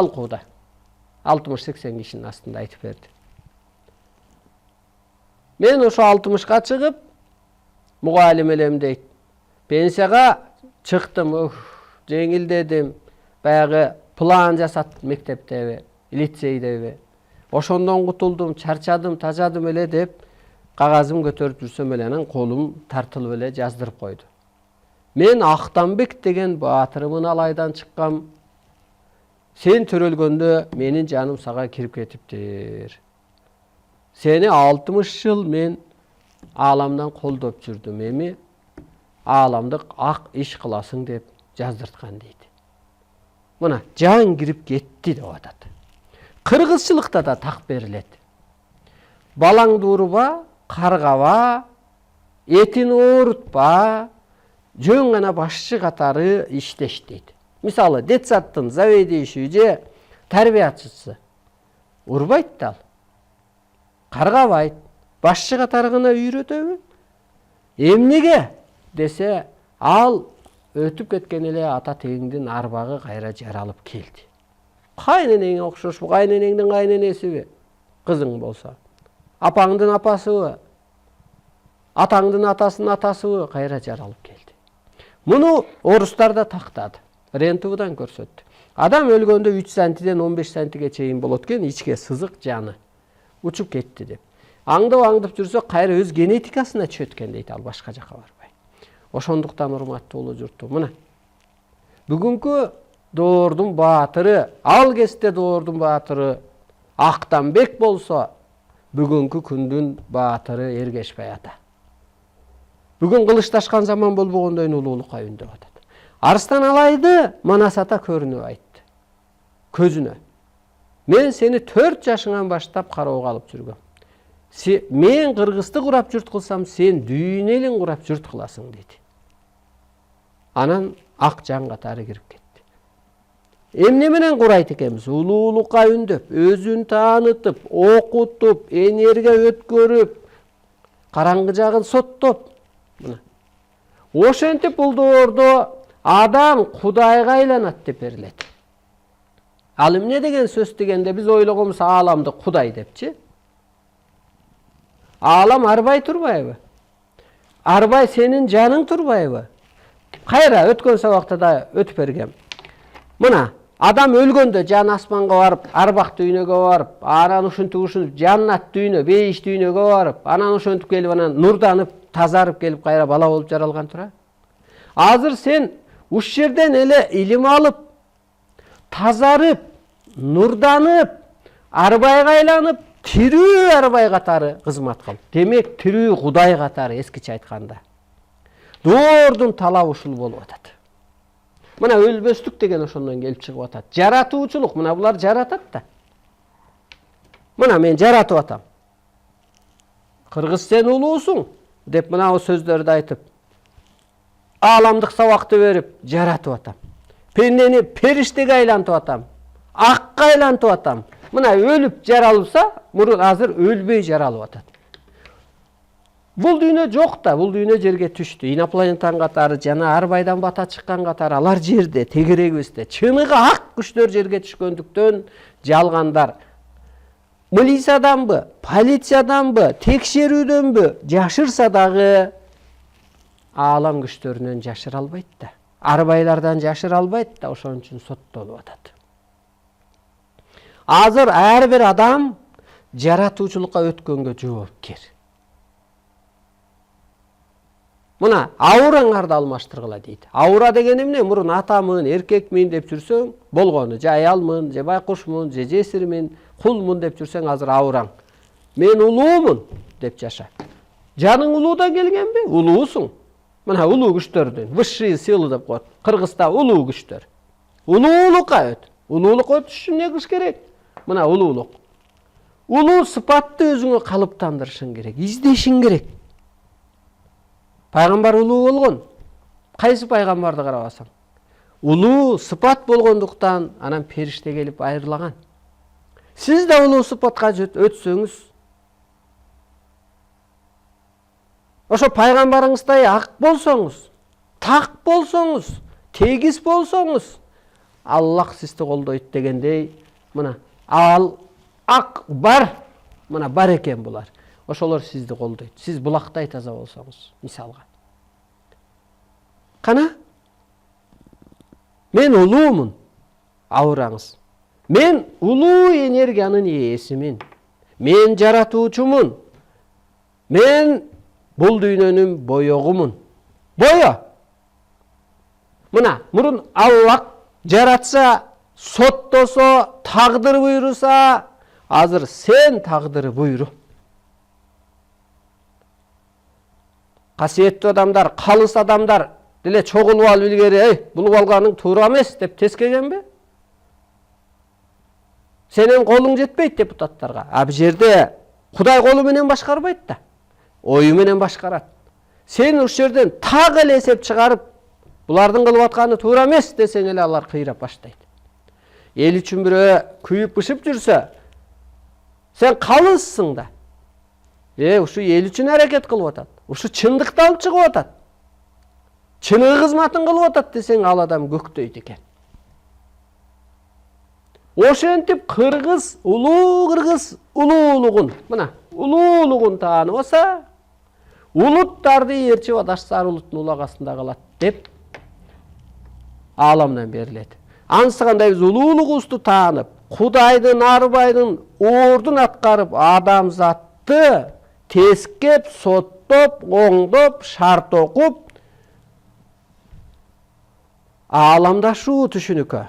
талкууда 60-80 кишинин астында айтып берди. Мен ошо 60ка чыгып, мугалим элем дейт. Пенсияга чыктым, жеңилдедим. Баягы план жасаттым мектептеби, лицейдеби. Ошондон кутулдум, чарчадым, тажадым эле деп кагазым көтөрүп жүрсөм эле анан колум тартылып эле жаздырып койду. Мен Актанбек деген баатырымын алайдан чыккам. Сен төрөлгөндө менин жаным сага кирип кетиптир. Сени 60 жыл мен ааламдан колдоп жүрдүм, эми ааламдык ак иш кыласың деп жаздырткан дейт. Мына жан кирип кетти деп атат. Кыргызчылыкта да так берилет. Балаңды урба, каргаба, этин оорутпа, жөн гана башчы катары иштеш дейт. Мисалы, детсадтын заведующий же тарбиячысы урбайт да ал. Каргабайт, башчы катары гана үйрөтөбү? Эмнеге десе, ал өтүп кеткен эле ата тегиңдин арбагы кайра жаралып келди. Кайненеңе окшошпу, кайненеңдин кайненесиби? Кызың болсо. Апаңдын апасыбы? Атаңдын атасынын атасыбы? Кайра жаралып келди. Муну орустар да тактады. РНТВдан көрсөттү. Адам өлгөндө 3 сантиден 15 сантиге чейин болот экен, ичке сызык жаны. Учуп кетти деп. Аңдып жүрсө, кайра өз генетикасына түшөт экен дейт, ал башка жака барбай. Ошондуктан урматтуу улуу журтту, мына. Бүгүнкү доордун баатыры, ал кезде доордун баатыры Актанбек болсо, бүгүнкү күндүн баатыры Эргешбай ата. Бүгүн кылычташкан заман болбогондойн улуулукка үндөп атат. Арыстан Алайды Манас ата көрүнүп айтты. Көзүнө. Мен сени 4 жашыңан баштап кароого алып жүргөм. Мен Кыргызды курап журт кылсам, сен дүйнө элин курап журт кыласың деди. Анан ак жан катары кирип кетти. Эмне менен курайт экенбиз? Улуулукка үндөп, өзүн таанытып, окутуп, энерге өткөрүп, караңгы жагын соттоп. Мына. Ошентип бул доордо адам Кудайга айланат деп берилет. Ал эмне деген сөз дегенде биз ойлогонбуз ааламды Кудай депчи. Aalам арбай турбайбы? Арбай сенин жаның турбайбы? Кайра өткөн сабакта да өтүп бергем. Мына, адам өлгөндө жан асманга барып, арбак дүйнөгө барып, анан ушинтип жаннат дүйнө, бейиш дүйнөгө барып, анан ошентип келип анан нурданып, тазарып келип кайра бала болуп жаралган тура. Азыр сен уш жерден эле илим алып, тазарып, нурданып, арбайга айланып, тирүү арбай катары кызмат кыл. Демек, тирүү Кудай катары эскиче айтканда. Доордун талабы ушул болуп атат. Мына өлбөстүк деген ошондон келип чыгып атат. Жаратуучулук, мына булар жаратат да. Мына мен жаратып атам. Кыргыз сен улуусуң деп мына сөздөрдү айтып, ааламдык сабакты берип жаратып атам. Пендени периштеге айлантып атам. Акка айлантып атам. Мына өлүп жаралса, мурун азыр өлбөй жаралып атат. Бул дүйнө жок да, бул дүйнө жерге түштү. Инопланетан катары жана арбайдан бата чыккан катары алар жерде, тегерегибизде. Чыныгы ак күчтөр жерге түшкөндүктөн жалгандар милицияданбы, полицияданбы, текшерүүдөнбү жашырса дагы аалам күчтөрүнөн жашыра албайт да. Арбайлардан жашыра албайт да, ошон үчүн соттолуп атат. Азыр ар бир адам жаратуучулукка өткөнгө жоопкер. Мына аураңарды алмаштыргыла дейт. Аура деген эмне? Мурун атамын, эркекмин деп жүрсөң, болгону. Же аялмын, же байкушмун, же жесирмин, кулмун деп жүрсөң, азыр аураң. Мен улуумун деп жаша. Жаның улуудан келгенби? Улуусуң. Мына улуу күчтөрдүн высшие силы деп коет. Кыргызда улуу күчтөр. Улуулукка өт. Улуулукка өтүш үчүн не кылыш керек? Мына улуулук. Улуу сыпатты өзүңө калыптандырышың керек, издешиң керек. Пайгамбар улуу болгон. Кайсы пайгамбарды карабасаң? Улуу сыпат болгондуктан анан периште келип айырлаган. Сиз да улуу сыпатка өтсөңүз, ошо пайгамбарыңыздай ак болсоңуз, так болсоңуз, тегиз болсоңуз, Аллах сізді қолдайды дегендей, мына ал ақ бар, мына бар екен бұлар. Ошолор сізді қолдайды. Сіз бұлақтай таза болсаңыз, мисалға. Қана? Мен ұлуымын, ауыраңыз. Мен ұлу энергияның иесімін. Мен жаратуучумун. Мен бұл дүйнөнүн боёгумун. Боё. Мына, мурун Аллах жаратса, соттосо, тагдыр буйруса, азыр сен тагдыры буйру. Касиеттүү адамдар, калыс адамдар деле чогулуп алып илгери, булуп алганың туура эмес деп тескегенби? Сенин колуң жетпейт депутаттарга. А бу жерде Кудай колу менен башкарбайт да. Ою менен башкарат. Сен ушул жерден так эле эсеп чыгарып, булардын кылып атканы туура эмес десең эле алар кыйрап баштайт. Эл үчүн бирөө күйүп-бышып жүрсө, сен калыссың да. Ушу эл үчүн аракет кылып атат. Ушу чындыкты алып чыгып атат. Чыныгы кызматын кылып атат десең, ал адам көктөйт экен. Ошентип кыргыз, улуулугун, мына, улуулугун таанып алса, улуттарды ээрчип адашсаар улуттун улагасында калат деп ааламдан берилет. Ансыгандай биз улуулугубузду таанып, Кудайдын, арбайдын ордун аткарып, адамзатты тескеп, соттоп, оңдоп, шарт окуп, ааламдашуу түшүнүккө